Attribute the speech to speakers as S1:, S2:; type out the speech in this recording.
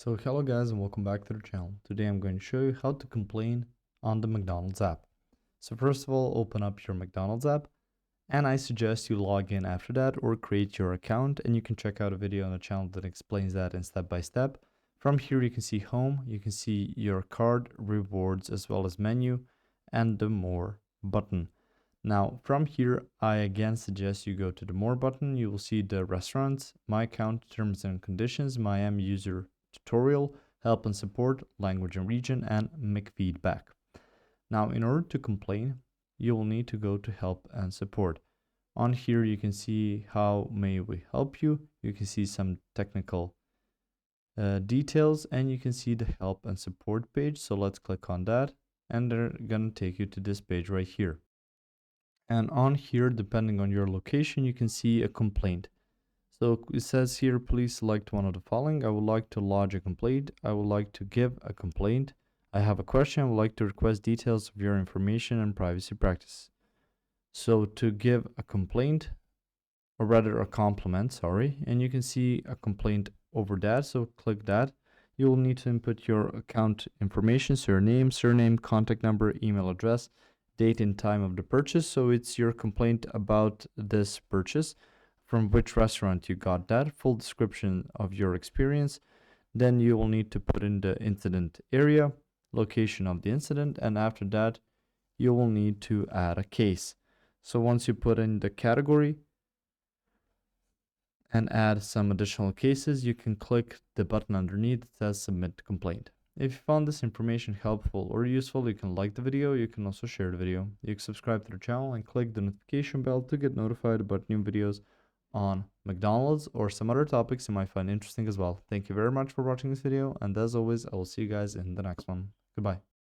S1: So hello guys and welcome back to the channel. Today I'm going to show you how to complain on the McDonald's app. So first of all, open up your McDonald's app and I suggest you log in after that or create your account, and you can check out a video on the channel that explains that in step by step. From here you can see home, you can see your card, rewards, as well as menu and the more button. Now from here I again suggest you go to the more button. You will see the restaurants, my account, terms and conditions, my user tutorial, help and support, language and region, and McFeedback. Now in order to complain, you will need to go to help and support. On here you can see how may we help you. You can see some technical details, and you can see the help and support page. So let's click on that and they're gonna take you to this page right here. And on here, depending on your location, you can see a complaint. So it says here, please select one of the following. I would like to lodge a complaint. I would like to give a complaint. I have a question. I would like to request details of your information and privacy practice. So to give a complaint, or rather a compliment, sorry, and you can see a complaint over that. So click that. You will need to input your account information, so your name, surname, contact number, email address, date and time of the purchase. So it's your complaint about this purchase, from which restaurant you got that, full description of your experience. Then you will need to put in the incident area, location of the incident, and after that you will need to add a case. So once you put in the category and add some additional cases, you can click the button underneath that says submit complaint. If you found this information helpful or useful, you can like the video. You can also share the video. You can subscribe to the channel and click the notification bell to get notified about new videos on McDonald's or some other topics you might find interesting as well. Thank you very much for watching this video, and as always, I will see you guys in the next one. Goodbye.